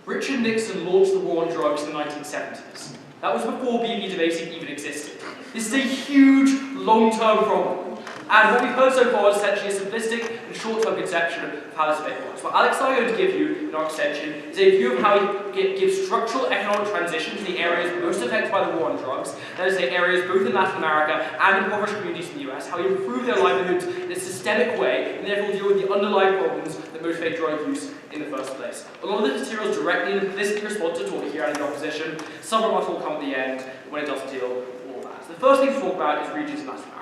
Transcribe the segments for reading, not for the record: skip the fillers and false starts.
Richard Nixon launched the war on drugs in the 1970s. That was before BP debating even existed. This is a huge, long-term problem. And what we've heard so far is essentially a simplistic and short-term conception of how this debate works. What Alex and I are going to give you in our extension is a view of how we give structural economic transition to the areas most affected by the war on drugs, that is, the areas both in Latin America and impoverished communities in the US, how we improve their livelihoods in a systemic way, and therefore deal with the underlying problems that motivate drug use in the first place. A lot of this material is directly and implicitly responsive to what we hear out of the opposition. Some of us will come at the end when it doesn't deal with all that. So the first thing to talk about is regions in Latin America.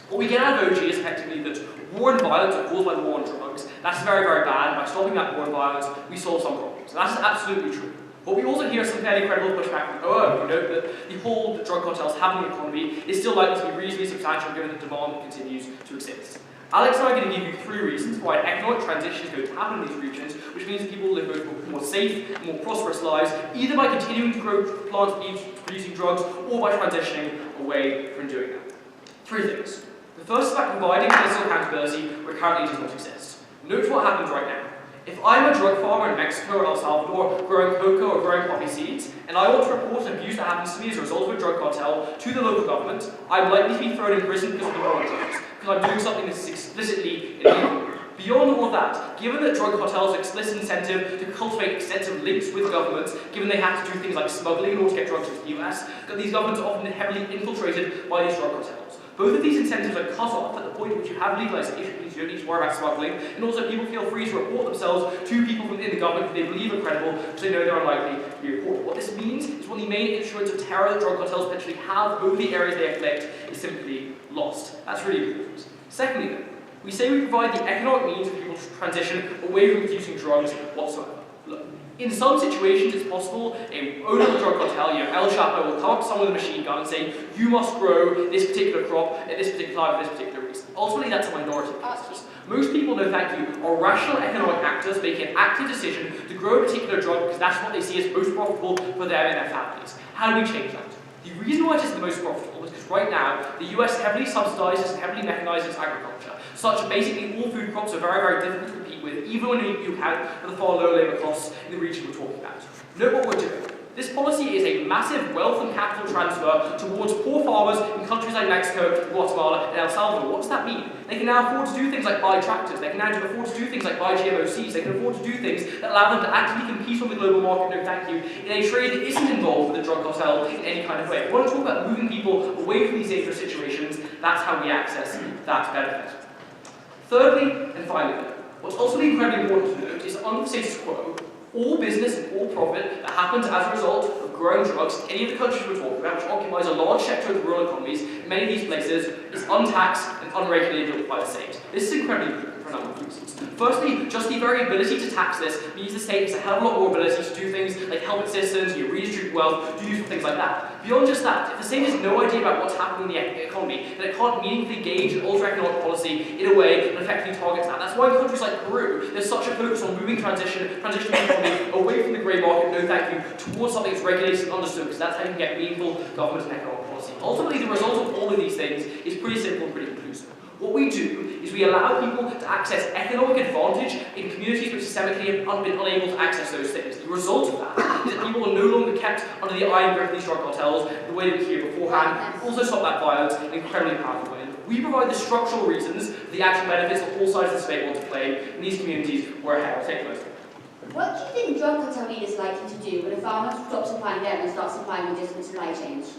What we get out of OG is effectively that war and violence are caused by the war on drugs. That's very, very bad. By stopping that war and violence, we solve some problems. And that's absolutely true. But we also hear some fairly credible pushback from OO, who note that the hold that drug cartels have in the economy is still likely to be reasonably substantial given that demand continues to exist. Alex and I are going to give you 3 reasons why an economic transition is going to happen in these regions, which means that people will live both more safe and more prosperous lives, either by continuing to grow plants producing drugs or by transitioning away from doing that. 3 things. The first is about providing fiscal accountability where currently it does not exist. Note what happens right now. If I'm a drug farmer in Mexico or El Salvador growing cocoa or growing poppy seeds, and I want to report an abuse that happens to me as a result of a drug cartel to the local government, I'm likely to be thrown in prison because of the war on drugs, because I'm doing something that's explicitly illegal. Beyond all of that, given that drug cartels have explicit incentive to cultivate extensive links with governments, given they have to do things like smuggling in order to get drugs into the US, these governments are often heavily infiltrated by these drug cartels. Both of these incentives are cut off at the point at which you have legalized issues, you don't need to worry about smuggling, and also people feel free to report themselves to people within the government who they believe are credible, because they know they're unlikely to be reported. What this means is one of the main instruments of terror that drug cartels potentially have over the areas they afflict is simply lost. That's really important. Secondly, then, we say we provide the economic means for people to transition away from using drugs whatsoever. Look, in some situations, it's possible an owner of a drug cartel, El Chapo, will come up to someone with a machine gun and say, you must grow this particular crop at this particular time for this particular reason. Ultimately, that's a minority of cases. Most people, no thank you, are rational economic actors making an active decision to grow a particular drug because that's what they see as most profitable for them and their families. How do we change that? The reason why it is the most profitable is because right now, the US heavily subsidizes and heavily mechanizes agriculture, such that basically all food crops are very, very difficult to compete with, even when you account for the far lower labour costs in the region we're talking about. Note what we're doing. This policy is a massive wealth and capital transfer towards poor farmers in countries like Mexico, Guatemala, and El Salvador. What does that mean? They can now afford to do things like buy tractors, they can now afford to do things like buy GMO seeds, they can afford to do things that allow them to actively compete on the global market, no thank you, in a trade that isn't involved with the drug cartel in any kind of way. If we want to talk about moving people away from these dangerous situations, that's how we access that benefit. Thirdly, and finally, what's also incredibly important to note is under the status quo, all business and all profit that happens as a result of growing drugs in any of the countries we're talking about, which occupies a large sector of the rural economies in many of these places, is untaxed and unregulated by the state. This is incredibly important for a number of reasons. Firstly, just the very ability to tax this means the state has a hell of a lot more ability to do things like help its citizens, redistribute wealth, do useful things like that. Beyond just that, if the state has no idea about what's happening in the economy, then it can't meaningfully gauge and alter economic policy in a way that effectively targets that. That's why in countries like Peru, there's such a focus on moving transitioning the economy away from the grey market, no thank you, towards something that's regulated and understood, because that's how you can get meaningful government and economic policy. Ultimately, the result of all of these things is pretty simple and pretty conclusive. What we do is we allow people to access economic advantage in communities which systemically have been unable to access those things. The result of that is that people are no longer kept under the iron grip of these drug cartels the way that we hear beforehand. We also stop that violence in an incredibly powerful way. We provide the structural reasons for the actual benefits that all sides of the debate want to claim in these communities where ahead. I'll take those. What do you think drug cartel leaders are likely to do when a farmer stops supplying them and starts supplying legitimate supply chains?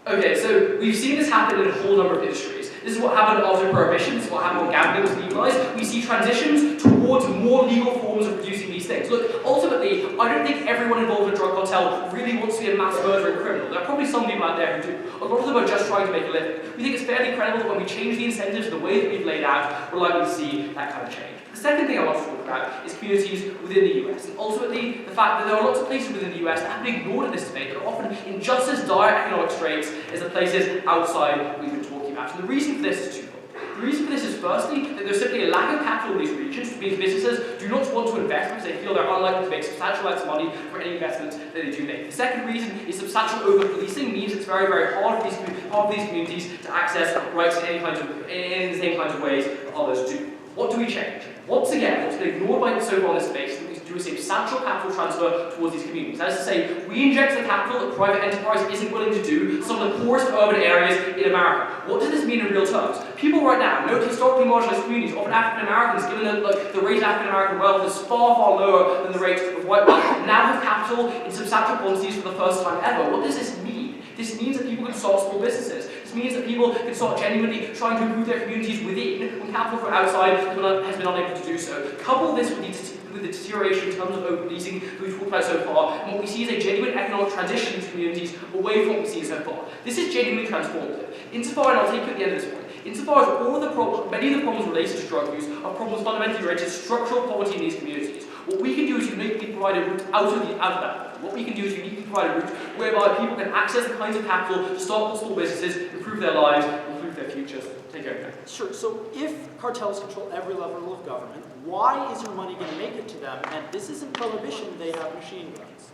Okay, so we've seen this happen in a whole number of industries. This is what happened after prohibition, this is what happened when gambling was legalized. We see transitions towards more legal forms of producing these things. Look, ultimately, I don't think everyone involved in a drug cartel really wants to be a mass murdering criminal. There are probably some people out there who do. A lot of them are just trying to make a living. We think it's fairly credible that when we change the incentives the way that we've laid out, we're likely to see that kind of change. The second thing I want to talk about is communities within the US, and ultimately the fact that there are lots of places within the US that have been ignored in this debate that are often in just as dire economic straits as the places outside we've been talking about. And the reason for this is twofold. The reason for this is firstly that there's simply a lack of capital in these regions, which means businesses do not want to invest because they feel they're unlikely to make substantial amounts of money for any investment that they do make. The second reason is substantial over-policing means it's very, very hard for these communities to access rights in the same kinds of ways that others do. What do we change? Once again, what's been ignored by so far in this space, that we do through a substantial capital transfer towards these communities. That is to say, we inject the capital that private enterprise isn't willing to do some of the poorest urban areas in America. What does this mean in real terms? People right now, note historically marginalized communities, often African Americans, given that the rate of African American wealth is far, far lower than the rate of white wealth, now have capital in substantial quantities for the first time ever. What does this mean? This means that people can start small businesses. This means that people can start genuinely trying to improve their communities within when capital from outside has been unable to do so. Couple this with the deterioration in terms of open leasing that we've talked about so far, and what we see is a genuine economic transition in these communities away from what we see so far. This is genuinely transformative. Insofar, and I'll take you at the end of this point, insofar as all of the problems, many of the problems related to drug use are problems fundamentally related to structural poverty in these communities. What we can do is uniquely provide a route out of that. What we can do is uniquely provide a route whereby people can access the kinds of capital to start small businesses, improve their lives, improve their futures. Take care. Sure. So if cartels control every level of government, why is your money going to make it to them? And this isn't prohibition, they have machine guns.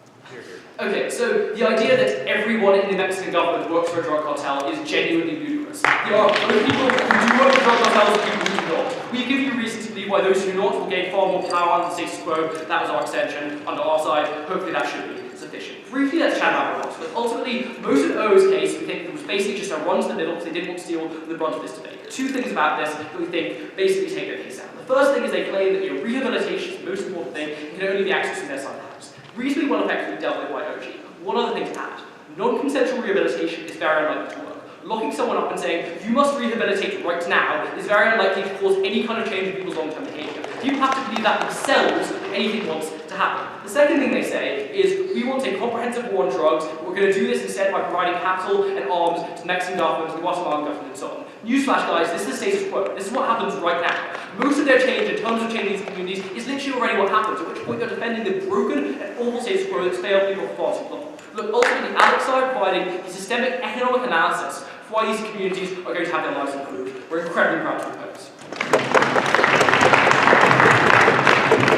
Okay, so the idea that everyone in the Mexican government works for a drug cartel is genuinely ludicrous. There are those people who do work for drug cartels and people who do not. We give you reason to believe why those who do not will gain far more power under the status quo. That was our extension under our side. Hopefully that should be sufficient. Briefly, let's chat about revolts, but ultimately, most of O's case, we think it was basically just a run to the middle because they didn't want to steal the brunt of this debate. Two things about this that we think basically take their case out. The first thing is they claim that rehabilitation is the most important thing and can only be accessed in their side house. Reasonably well effectively dealt with by OG. One other thing to add. Non-consensual rehabilitation is very unlikely to work. Locking someone up and saying, you must rehabilitate right now, is very unlikely to cause any kind of change in people's long-term behavior. People have to believe that themselves if anything wants to happen. The second thing they say is, we want a comprehensive war on drugs. We're going to do this instead by providing capital and arms to the Mexican government, to the Guatemalan government, and so on. Newsflash, guys, this is the status quo. This is what happens right now. Most of their change in terms of changing these communities is literally already what happens, at which point they're defending the broken and awful status quo that's failed people for far too long. Look, ultimately, Alex are providing the systemic economic analysis for why these communities are going to have their lives improved. We're incredibly proud to propose.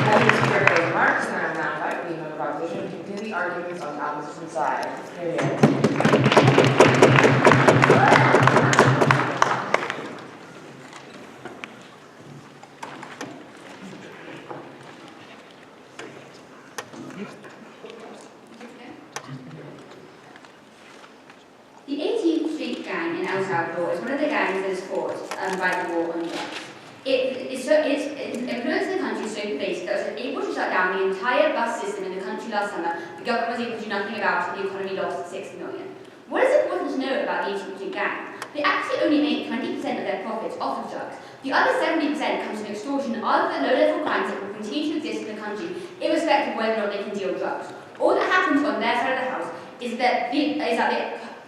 That is your remarks, and I'm now inviting the proposition to continue the arguments on the opposition side. The 18th Street Gang in El Salvador is one of the gangs that is fought by the war on drugs. Its influence in the country is so pervasive that it was able to shut down the entire bus system in the country last summer. The government was able to do nothing about it, the economy lost 6 million. What is important to know about the 18th Street Gang? They actually only make 20% of their profits off of drugs. The other 70% comes from extortion and other low-level crimes that will continue to exist in the country, irrespective of whether or not they can deal drugs. All that happens on their side of the house is that the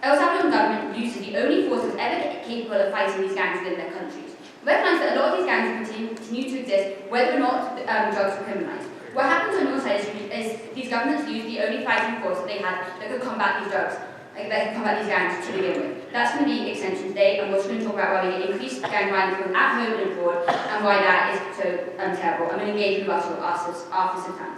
El Salvadoran government loses the only force that's ever capable of fighting these gangs within their countries. Recognise that a lot of these gangs will continue to exist whether or not drugs are criminalised. What happens on your side is these governments lose the only fighting force that they had that could combat these drugs, that could combat these gangs to begin with. That's going to be extension today, and we're just going to talk about why we get increased gang violence both at home and abroad, and why that is so terrible. I'm going to engage in rebuttal after some time.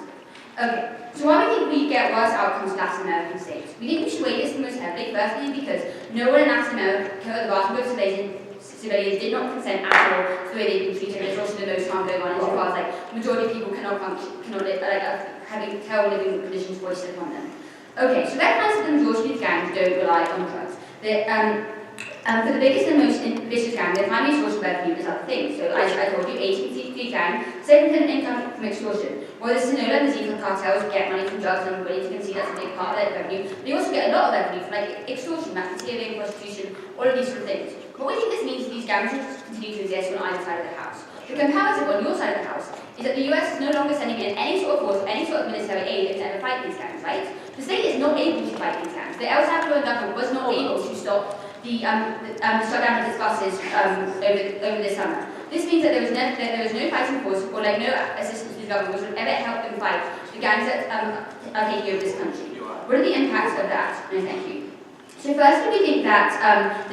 Okay, so why do we think we get worse outcomes in Latin American states? We think we should weigh this the most heavily, firstly because no one in Latin America, the vast majority of civilians did not consent at all to the way they've been treated. There's also the most harm going on as far as the majority of people cannot function, having terrible living conditions foisted upon them. Okay, so recognise that the majority of these gangs don't rely on drugs. For the biggest and most vicious gang, their primary source of revenue is other things. So as I told you, 18th gang, 7% income from extortion. While the Sinaloa and the Zika cartels get money from drugs, and I'm willing to concede that's a big part of their revenue, they also get a lot of revenue from extortion, racketeering, prostitution, all of these sort of things. What we think this means is these gangs will continue to exist on either side of the house. The comparative on your side of the house is that the US is no longer sending in any sort of force, any sort of military aid to ever fight these gangs, right? The state is not able to fight these gangs. The El Salvadoran government was not able to stop the shutdown of its buses over this summer. This means that there was no fighting force or no assistance to the government which would ever help them fight the gangs that are taking over this country. What are the impacts of that? No, thank you. So firstly, we think that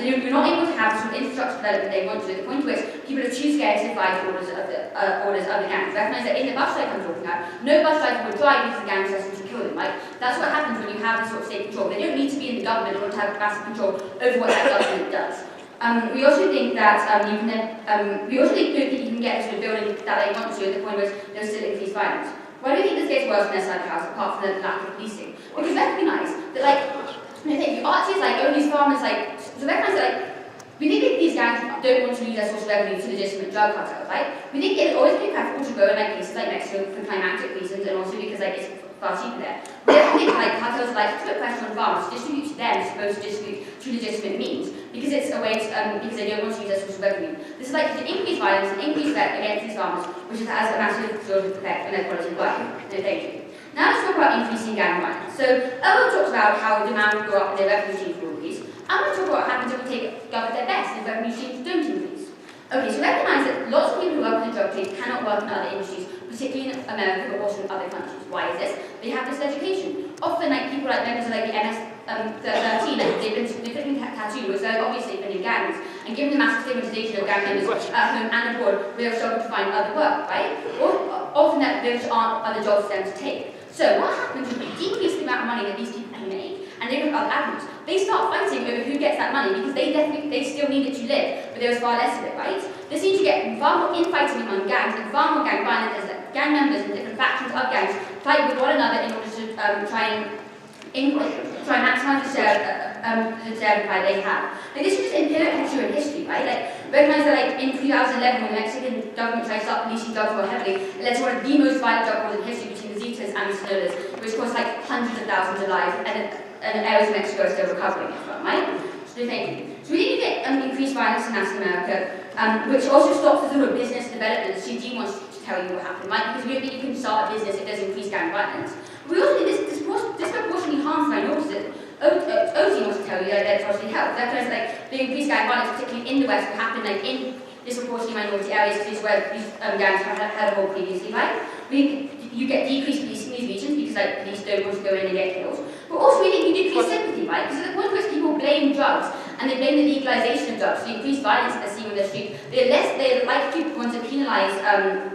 you're not able to have the sort of infrastructure development they want to, at the point to which people are too scared to fight orders of the gangs. Recognise that in the bus strike I'm talking about, no bus driver would drive because the gangs are to kill them, right? That's what happens when you have this sort of state control. They don't need to be in the government in order to have massive control over what that government does. We also think that you can then, we also don't think you can get to the building that they want to at the point where there's still increased violence. Why do you think this gets worse on their side of the house, apart from the lack of policing? Because recognise that, like, you archers, like, own these farmers, like, so recognise that, like, we think that these gangs don't want to lose their source of revenue to legitimate drug cartels, right? We think it's always been preferable to go in like places like Mexico for climatic reasons and also because like it's far cheaper there. We don't think like cartels like to put pressure on farmers to distribute to them as opposed to distribute through legitimate means because it's a way to, because they don't want to use their source of revenue. This is like to increase violence and increase threat against these farmers, which has a massive social effect on their quality of life. No, thank you. Now let's talk about increasing gang violence. So Elwood talks about how demand will go up and their revenue streams will increase. I'm going to talk about what happens if we take government at their best and revenue streams don't increase. Okay, so recognise that lots of people who work in the drug trade cannot work in other industries, particularly in America but also in other countries. Why is this? They have this education. Often like people like members of like the MS-13, they've been significantly tattooed, which very obviously been in gangs, and given the massive stigmatization of gang members at home and abroad, we have struggled to find other work, right? Or often that there aren't other jobs for them to take. So what happens is we decrease the amount of money that these people can make, and they look at other avenues. They start fighting over who gets that money because they still need it to live, but there was far less of it, right? This means you get far more infighting among gangs and far more gang violence as gang members and different factions of gangs fight with one another in order to try and maximise the share of the pie they have. Like, this is just empirically true in history, right? Like, recognise that like in 2011 when the Mexican government tried to start policing drugs more heavily, it led to one of the most violent drug wars in history between the Zetas and the Sonoras, which cost like hundreds of thousands of lives, and areas of Mexico are still recovering from, right? So thank you. So we need to get increased violence in Latin America, which also stops the sort of business development. CG wants to tell you what happened, right? Because we don't think you can start a business if there's increased gang violence. We also think this disproportionately harms minorities. OT wants to tell you that they're partially helped. That kind of like the increased gang violence, particularly in the West, will happen like in disproportionately minority areas, because this is where these gangs have had a hold previously, right? You get decreased policing in these regions because like police don't want to go in and get killed. But also we think you decrease sympathy, right? Because at the point where people blame drugs and they blame the legalization of drugs, the increased violence that they're seeing on the street, they're likely to want to penalise.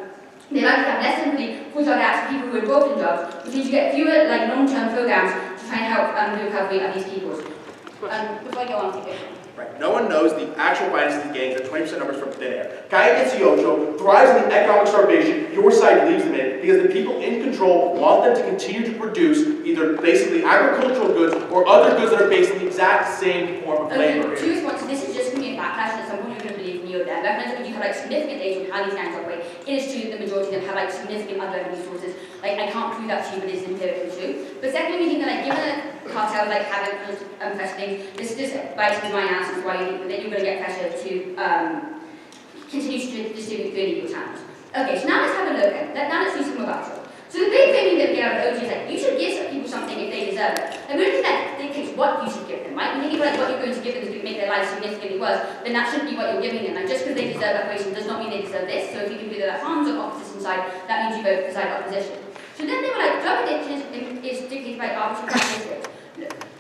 They likely have less sympathy for drug addicts for people who are involved in drugs, which means you get fewer like long-term programs to try and help the recovery of these people. Before I go on, keep it. Right. No one knows the actual finances of these gangs at 20% numbers from thin air. Calle 18 thrives in the economic starvation your side leaves them in because the people in control want them to continue to produce either basically agricultural goods or other goods that are based on the exact same form of labor. Two responses. This is just going to be a backlash at some point you're going to believe me or them. Recognise that when you have like significant data on how these gangs operate, it is true that the majority of them have like significant other revenue sources. Like I can't prove that to you, but it is empirically true. But secondly, we think that like given that cartels like have pressure things, this just bites into my analysis why you think that you're going to get pressure to continue to distribute through illegal channels. Okay, so now let's have a look at that. Now let's do some more about it. So the big thing that we get out of OT is like you should give people something if they deserve it. And we don't think that dictates what you should give them, right? We think if like what you're going to give them is going to make their lives significantly worse, then that shouldn't be what you're giving them. Like just because they deserve reparation does not mean they deserve this. So if you can do that harms on the opposition side, that means you vote for the side of opposition. So then they were like, drug addiction is dictated by arbitrary characteristics.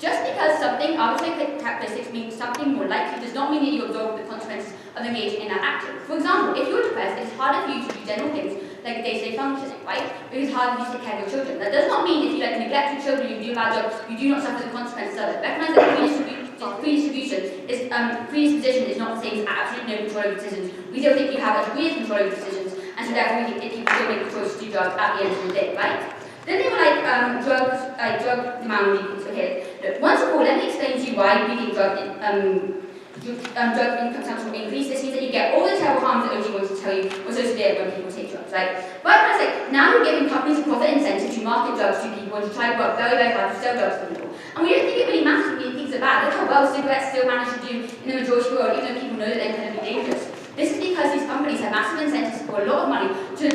Just because something arbitrary characteristics means something more likely does not mean that you absorb the consequences of engaging in that action. For example, if you're depressed, it's harder for you to do general things like day-to-day functioning, right? Because it's harder for you to take care of your children. That does not mean if you like neglect your children, you do a bad job, you do not suffer the consequences of it. Recognize that predisposition is not the same as absolute no control over decisions. We don't think you have a degree of control over decisions, and so therefore we think that people still make the choice to do drugs at the end of the day, right? Then they were like, drug demand decrease. Okay, look, once of all, let me explain to you why we think drug consumption will increase. This means that you get all the terrible harms that OG wants to tell you were so severe when people take drugs, right? But it's like, now you're giving companies a profit incentive to market drugs to people and to try to work very, very hard to sell drugs to people. And we don't think it really matters when things are bad. Look how well cigarettes still manage to do in the majority of the world, even though people know that they're going to be dangerous. This is because these companies have massive incentives for a lot of money to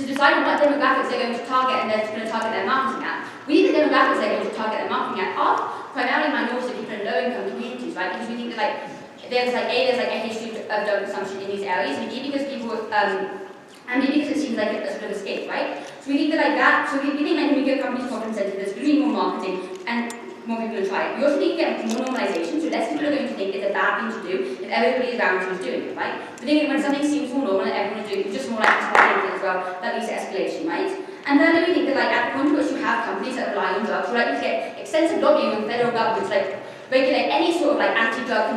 decide on what demographics they're going to target and they're going to target their marketing at. We think the demographics they're going to target their marketing at are primarily minorities, people in low-income communities, right? Because we think that like there's like a history of drug consumption in these areas, and B because people and B because it seems like a sort of escape, right? So we think that like that. So we think like when we give companies more incentive, there's going to be more marketing and more people will try it. We also need to get more normalization, so less people are going to think it's a bad thing to do if everybody around you is doing it, right? We think when something seems more normal and everyone is doing it, it's just more likely to happen as well. That leads to escalation, right? And then we think that like at the point at which you have companies that rely on drugs, we're likely to get extensive lobbying on federal governments, like regulate any sort of like anti-drug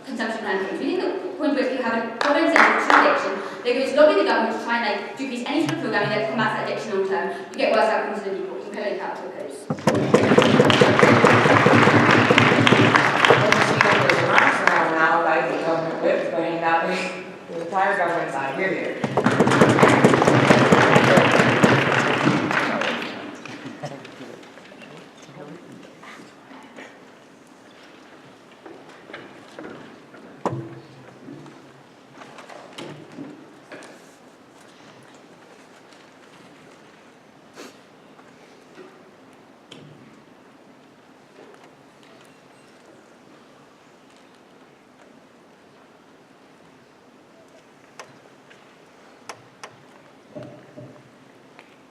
consumption rankings. We think the point where if you have a common sense of addiction, they're going to lobby the government to try and like decrease any sort of programming that combats that addiction long term. You get worse outcomes for the people, compelling capital codes. Now, like the government whip, going that way, the entire government side, here.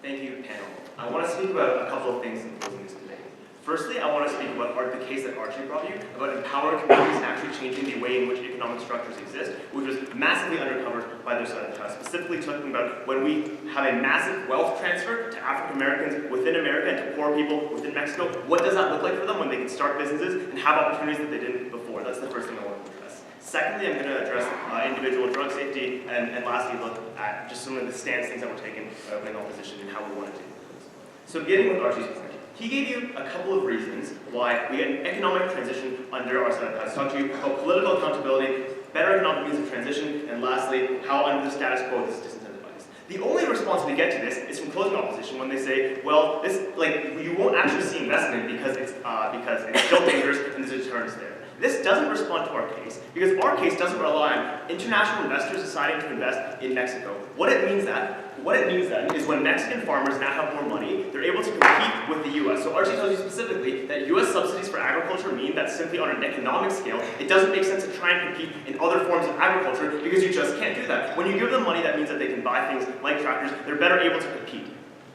Thank you, panel. I want to speak about a couple of things in closing this debate. Firstly, I want to speak about the case that Archie brought you, about empowering communities and actually changing the way in which economic structures exist, which was massively undercovered by their side of the house, specifically talking about when we have a massive wealth transfer to African Americans within America and to poor people within Mexico. What does that look like for them when they can start businesses and have opportunities that they didn't before? That's the first thing I want to address. Secondly, I'm going to address individual drug safety, and lastly, look at just some of the stance things that were taken in opposition and how we want to do things. So beginning with Archie's point, he gave you a couple of reasons why we get an economic transition under our side of the house. Talked to you about political accountability, better economic means of transition, and lastly, how under the status quo this is disincentivized. The only response we get to this is from closing opposition when they say, well, this you won't actually see investment because it's still dangerous and there's a deterrence there. This doesn't respond to our case, because our case doesn't rely on international investors deciding to invest in Mexico. What it means then is when Mexican farmers now have more money, they're able to compete with the US. So Archie tells you specifically that US subsidies for agriculture mean that simply on an economic scale, it doesn't make sense to try and compete in other forms of agriculture because you just can't do that. When you give them money, that means that they can buy things like tractors, they're better able to compete.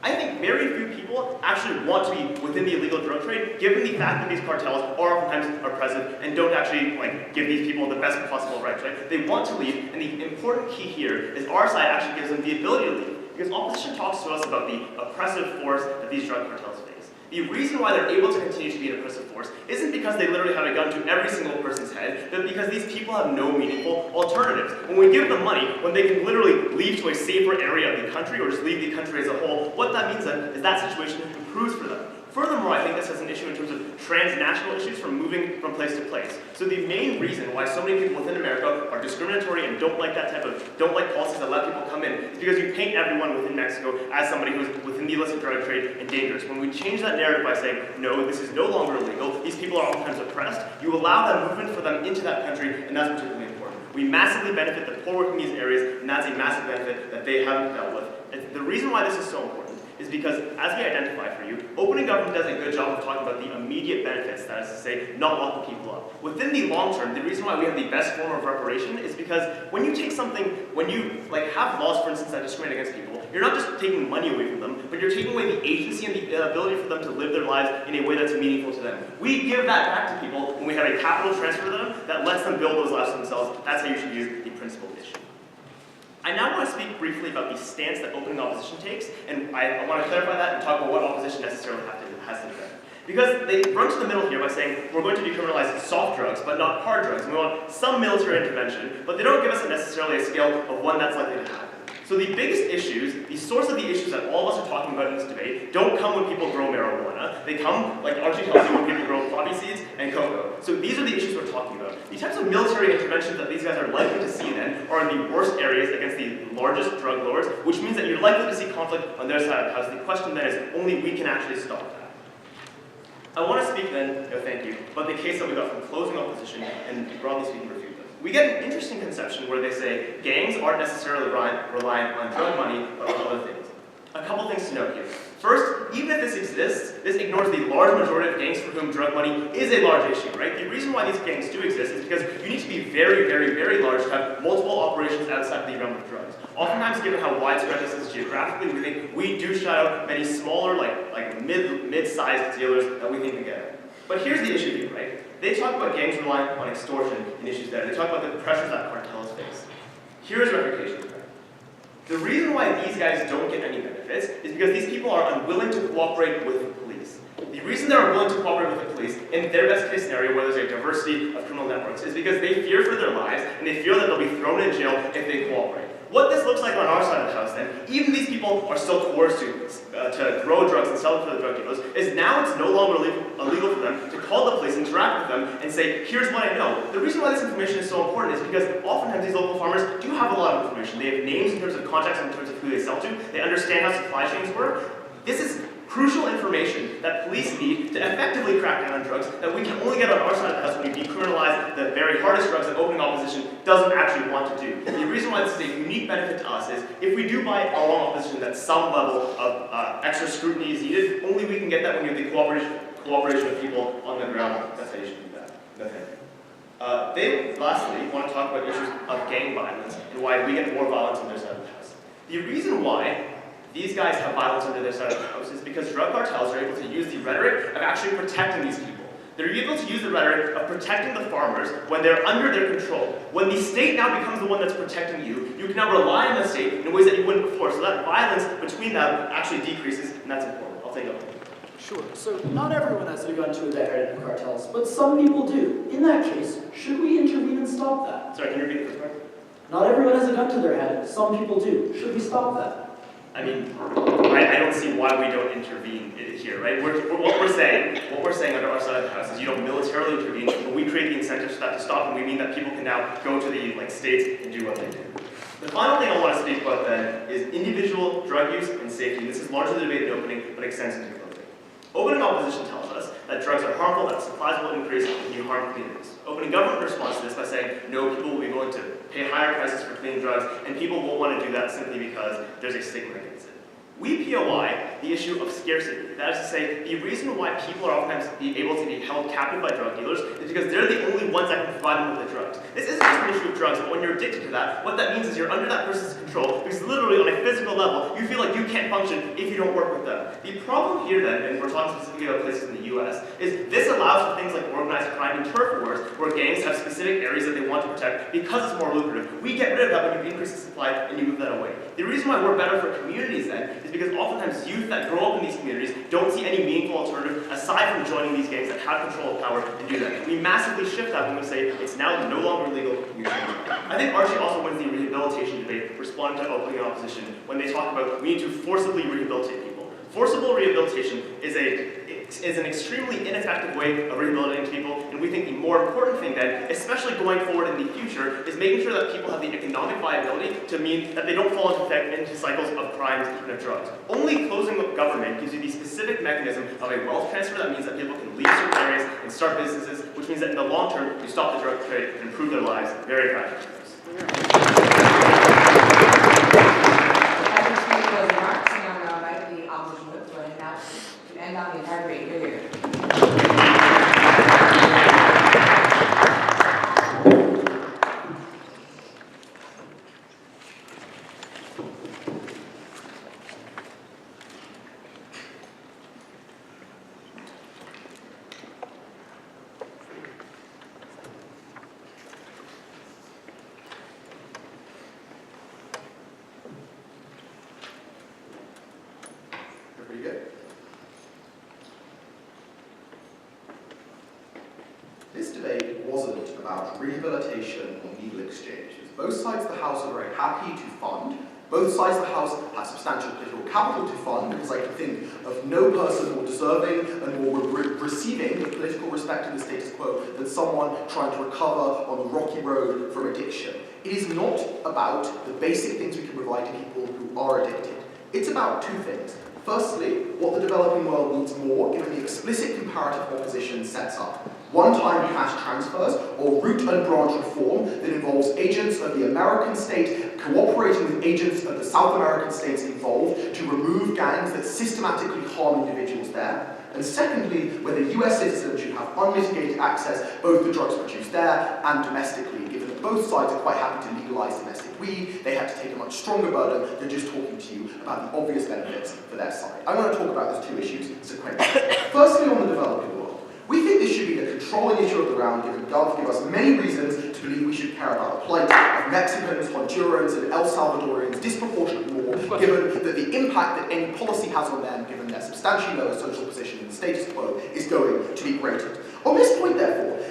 I think very few people actually want to be within the illegal drug trade, given the fact that these cartels oftentimes are present and don't actually give these people the best possible rights, right? They want to leave, and the important key here is our side actually gives them the ability to leave, because opposition talks to us about the oppressive force that these drug cartels face. The reason why they're able to continue to be an oppressive force isn't because they literally have a gun to every single person's head, but because these people have no meaningful alternatives. When we give them money, when they can literally leave to a safer area of the country or just leave the country as a whole, what that means then is that situation improves for them. Furthermore, I think this has an issue in terms of transnational issues from moving from place to place. So the main reason why so many people within America are discriminatory and don't like policies that let people come in is because you paint everyone within Mexico as somebody who's within the illicit drug trade and dangerous. When we change that narrative by saying, no, this is no longer illegal, these people are oftentimes oppressed, you allow that movement for them into that country, and that's particularly important. We massively benefit the poor working in these areas, and that's a massive benefit that they haven't dealt with. And the reason why this is so important is because, as we identify for you, opening government does a good job of talking about the immediate benefits, that is to say, not locking people up. Within the long term, the reason why we have the best form of reparation is because when you take something, when you have laws, for instance, that discriminate against people, you're not just taking money away from them, but you're taking away the agency and the ability for them to live their lives in a way that's meaningful to them. We give that back to people when we have a capital transfer to them that lets them build those lives for themselves. That's how you should use the principled issue. I now want to speak briefly about the stance that opening opposition takes, and I want to clarify that and talk about what opposition necessarily has to defend. Because they run to the middle here by saying, we're going to decriminalize soft drugs, but not hard drugs. And we want some military intervention, but they don't give us necessarily a scale of when that's likely to happen. So the biggest issues, the source of the issues that all of us are talking about in this debate, don't come when people grow marijuana. They come, like Archie tells you, when people grow poppy seeds and cocoa. So these are the issues we're talking about. The types of military interventions that these guys are likely to see then are in the worst areas against the largest drug lords, which means that you're likely to see conflict on their side of the house. The question then is, only we can actually stop that. I want to speak then, thank you, about the case that we got from closing opposition and broadly speaking refute them. We get an interesting conception where they say gangs aren't necessarily reliant on drug money, but on other things. A couple things to note here. First, even if this exists, this ignores the large majority of gangs for whom drug money is a large issue, right? The reason why these gangs do exist is because you need to be very, very, very large to have multiple operations outside the realm of drugs. Oftentimes, given how widespread this is geographically, we think we do shut out many smaller, like mid-sized dealers that we think can get it. But here's the issue here, right? They talk about gangs relying on extortion and issues there. They talk about the pressures that cartels face. Here's reputation. The reason why these guys don't get any benefits is because these people are unwilling to cooperate with the police. The reason they're unwilling to cooperate with the police, in their best case scenario where there's a diversity of criminal networks is because they fear for their lives and they fear that they'll be thrown in jail if they cooperate. What this looks like on our side of the house then, even these people are still coerced to grow drugs and sell them to the drug dealers, is now it's no longer illegal for them to call the police, interact with them, and say, here's what I know. The reason why this information is so important is because oftentimes these local farmers do have a lot of information. They have names in terms of contacts, in terms of who they sell to. They understand how supply chains work. This is crucial information that police need to effectively crack down on drugs that we can only get on our side of the house when we decriminalize the very hardest drugs that opening opposition doesn't actually want to do. The reason why this is a unique benefit to us is if we do buy all along opposition that some level of extra scrutiny is needed, only we can get that when we have the cooperation of people on the ground. That's how you should do that. Okay. They lastly want to talk about issues of gang violence and why we get more violence on their side of the house. The reason why these guys have violence under their side of the house is because drug cartels are able to use the rhetoric of actually protecting these people. They're able to use the rhetoric of protecting the farmers when they're under their control. When the state now becomes the one that's protecting you, you can now rely on the state in ways that you wouldn't before. So that violence between them actually decreases, and that's important. I'll take it. Sure, so not everyone has a gun to their head in cartels, but some people do. In that case, should we intervene and stop that? Sorry, can you repeat the first part? Not everyone has a gun to their head, some people do. Should we stop that? I mean, I don't see why we don't intervene here, right? What we're saying under our side of the house is you don't militarily intervene, but we create the incentives for that to stop, and we mean that people can now go to the states and do what they do. The final thing I want to speak about then is individual drug use and safety. This is largely the debate in opening, but extends into closing. Opening opposition tells us that drugs are harmful, that supplies will increase, and you harm communities. Opening government responds to this by saying, no, people will be willing to pay higher prices for clean drugs, and people won't want to do that simply because there's a stigma against it. We POI the issue of scarcity. That is to say, the reason why people are oftentimes able to be held captive by drug dealers is because they're the only ones that can provide them with the drugs. This isn't just an issue of drugs, but when you're addicted to that, what that means is you're under that person's control, because literally on a physical level, you feel like you can't function if you don't work with them. The problem here then, and we're talking specifically about places in the US, is this allows for things like organized crime and turf wars, where gangs have specific areas that they want to protect because it's more lucrative. We get rid of that when you increase the supply and you move that away. The reason why we're better for communities then is because oftentimes youth that grow up in these communities don't see any meaningful alternative aside from joining these gangs that have control of power and do that. We massively shift that when we say it's now no longer legal. I think Archie also wins the rehabilitation debate, responding to opening opposition when they talk about we need to forcibly rehabilitate people. Forcible rehabilitation is an extremely ineffective way of rehabilitating people, and we think the more important thing then, especially going forward in the future, is making sure that people have the economic viability to mean that they don't fall into cycles of crimes and of drugs. Only closing the government gives you the specific mechanism of a wealth transfer that means that people can leave certain areas and start businesses, which means that in the long term, you stop the drug trade and improve their lives very practically. And on the entire debate, here. Pretty good. This debate wasn't about rehabilitation or legal exchanges. Both sides of the House are very happy to fund. Both sides of the House have substantial political capital to fund, because I can think of no person more deserving and more receiving the political respect in the status quo than someone trying to recover on the rocky road from addiction. It is not about the basic things we can provide to people who are addicted. It's about two things. Firstly, what the developing world needs more, given the explicit comparative opposition sets up. One-time cash transfers, or root and branch reform that involves agents of the American state cooperating with agents of the South American states involved to remove gangs that systematically harm individuals there. And secondly, whether US citizens should have unmitigated access both to drugs produced there and domestically, given that both sides are quite happy to legalize domestic weed. They had to take a much stronger burden than just talking to you about the obvious benefits for their side. I'm going to talk about those two issues sequentially. Firstly, on the developing world. We think this should be the controlling issue of the round, given Gov give us many reasons to believe we should care about the plight of Mexicans, Hondurans, and El Salvadorians disproportionately more, given that the impact that any policy has on them, given their substantially lower social position in the status quo, is going to be greater. On this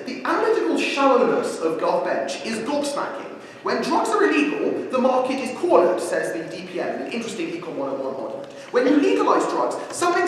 the analytical shallowness of GovBench is gobsmacking. When drugs are illegal, the market is cornered, says the DPM in an interesting Econ 101 argument. When you legalize drugs, something,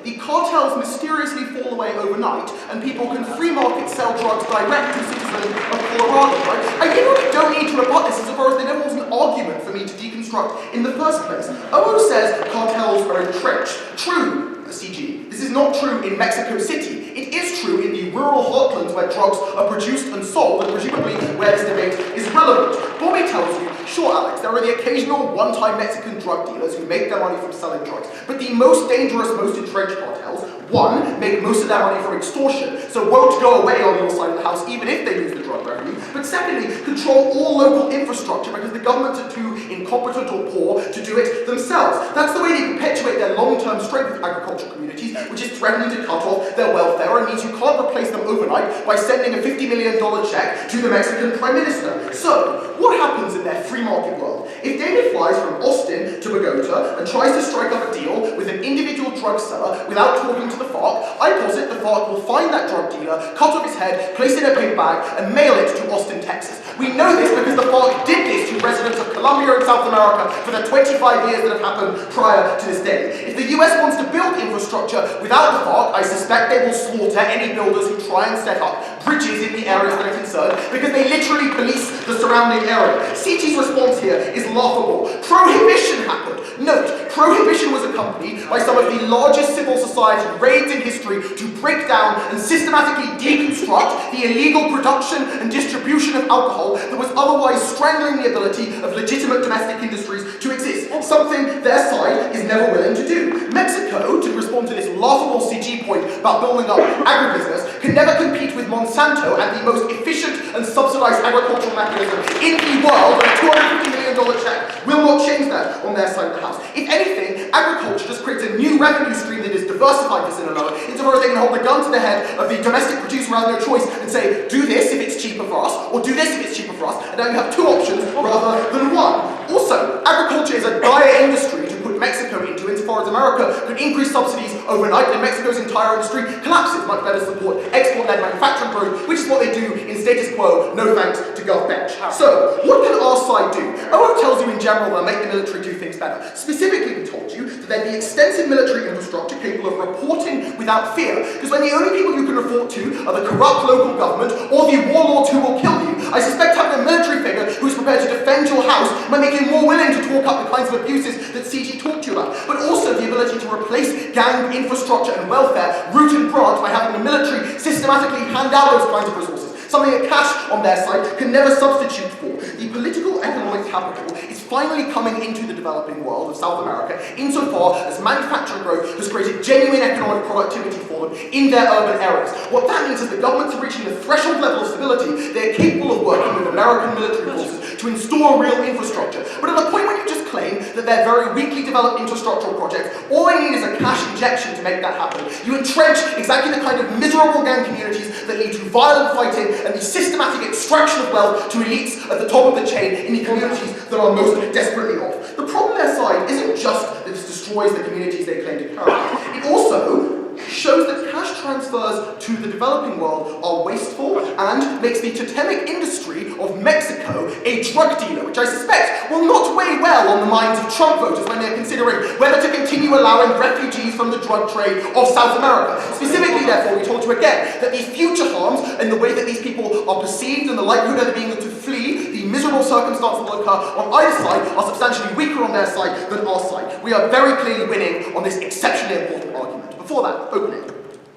the cartels mysteriously fall away overnight, and people can free market sell drugs direct to citizens of Colorado, right? I really don't need to rebut this insofar as there never was an argument for me to deconstruct in the first place. OO says cartels are entrenched. True. CG. This is not true in Mexico City. It is true in the rural heartlands where drugs are produced and sold, and presumably where this debate is relevant. Bobby tells you, sure, Alex, there are the occasional one-time Mexican drug dealers who make their money from selling drugs, but the most dangerous, most entrenched cartels, one, make most of their money from extortion, so won't go away on your side of the house even if they lose the drug revenue, but secondly, control all local infrastructure because the governments are too incompetent or poor to do it themselves. That's the way they perpetuate their long-term strength with agricultural communities, which is threatening to cut off their welfare and means you can't replace them overnight by sending a $50 million check to the Mexican Prime Minister. So, what happens in their free market world? If David flies from Austin to Bogota and tries to strike up a deal with an individual drug seller without talking to the FARC, I posit the FARC will find that drug dealer, cut off his head, place it in a big bag, and mail it to Austin, Texas. We know this because the FARC did this to residents of Colombia and South America for the 25 years that have happened prior to this day. If the US wants to build infrastructure without the FARC, I suspect they will slaughter any builders who try and set up bridges in the areas that are concerned because they literally police the surrounding area. CT's response here is laughable. Prohibition happened. Note, prohibition was accompanied by some of the largest civil society raids in history to break down and systematically deconstruct the illegal production and distribution of alcohol that was otherwise strangling the ability of legitimate domestic industries to exist, something their side is never willing to do. Mexico, to respond to this laughable CG point about building up agribusiness, can never compete with Monsanto and the most efficient and subsidized agricultural mechanism in the world, and a $250 million check will not change that on their side of the house. If anything, agriculture just creates a new revenue stream that is diversified for Sinaloa, insofar as they can hold the gun to the head of the domestic producer who has no choice and say, do this if it's cheaper for us, or do this if it's cheaper for us, and now you have two options rather than one. Also, agriculture is a dire industry to put Mexico into, insofar as America could increase subsidies overnight and Mexico's entire industry collapses, much better support export-led manufacturing growth, which is what they do in status quo, no thanks to GovBench. So, what can our side do? OO tells you in general they'll make the military do things better. Specifically, we told you that there'd be extensive military infrastructure capable of reporting without fear, because when the only people you can report to are the corrupt local government or the warlords who will kill you, I suspect having a military figure who's prepared to defend your house might make you more willing to talk up the kinds of abuses that CG talked to you about, but also the ability to replace gang infrastructure and welfare root and branch by having the military systematically hand out those kinds of resources, something that cash on their side can never substitute for. The political economic capital is finally coming into the developing world of South America insofar as manufacturing growth has created genuine economic productivity for them in their urban areas. What that means is the governments are reaching the threshold level of stability. They're capable of working with American military forces to install real infrastructure. But at the point when you just claim that they're very weakly developed infrastructural projects, all they need is a cash injection to make that happen. You entrench exactly the kind of miserable gang communities that lead to violent fighting and the systematic extraction of wealth to elites at the top of the chain in the communities that are most desperately off. The problem on their side isn't just that this destroys the communities they claim to carry. It also shows that cash transfers to the developing world are wasteful and makes the totemic industry of Mexico a drug dealer, which I suspect will not weigh well on the minds of Trump voters when they're considering whether to continue allowing refugees from the drug trade of South America. Specifically, therefore, we told you again that the future harms and the way that these people are perceived and the likelihood of them being able to flee the miserable circumstances that will occur on either side are substantially weaker on their side than our side. We are very clearly winning on this exceptionally important argument. Before that, opening.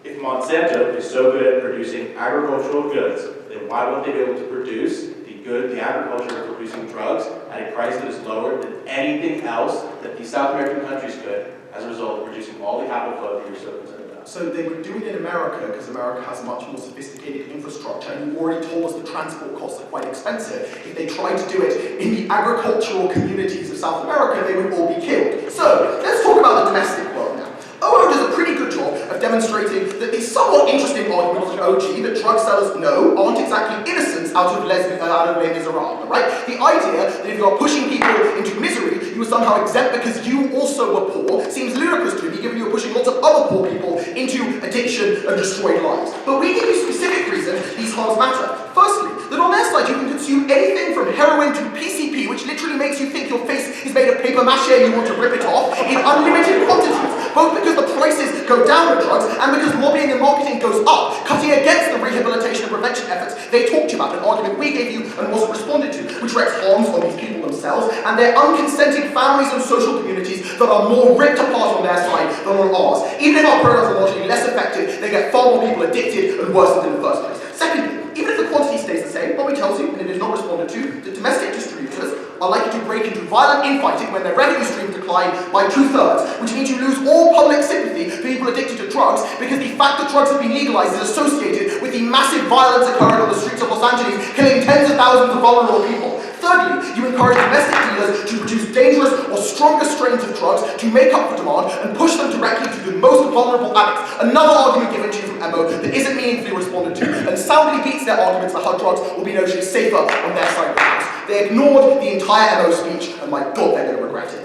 If Monsanto is so good at producing agricultural goods, then why won't they be able to produce the agriculture of producing drugs at a price that is lower than anything else that these South American countries could, as a result of reducing all the capital flow that you're so concerned about? So they would do it in America because America has much more sophisticated infrastructure, and you already told us the transport costs are quite expensive. If they tried to do it in the agricultural communities of South America, they would all be killed. So let's talk about the domestic world now. OO does a pretty good job of demonstrating that the somewhat interesting argument from OG that drug sellers know aren't exactly innocents out of Les Miserables, right? The idea that if you are pushing people into misery, you you were somehow exempt because you also were poor seems ludicrous to me, given you were pushing lots of other poor people into addiction and destroyed lives. But we give you specific reasons these harms matter. Firstly, that on their side you can consume anything from heroin to PCP, which literally makes you think your face is made of paper mache and you want to rip it off, in unlimited quantities, both because the prices go down with drugs and because lobbying and marketing goes up, cutting against the rehabilitation and prevention efforts they talked about, an argument we gave you and wasn't responded to, which wreaks harms on these people themselves and their unconsented families and social communities that are more ripped apart on their side than on ours. Even if our programs are largely less effective, they get far more people addicted and worsened in the first place. Secondly, even if the quantity stays the same, what we tells you, and it is not responded to, that domestic distributors are likely to break into violent infighting when their revenue streams decline by 2/3, which means you lose all public sympathy for people addicted to drugs because the fact that drugs have been legalized is associated with the massive violence occurring on the streets of Los Angeles, killing tens of thousands of vulnerable people. Thirdly, you encourage domestic dealers to produce dangerous or stronger strains of drugs to make up for demand and push them directly to the most vulnerable addicts. Another argument given to you from MO that isn't meaningfully responded to and soundly beats their arguments that how drugs will be notionally safer on their side of the house. They ignored the entire MO speech, and my God, they're going to regret it.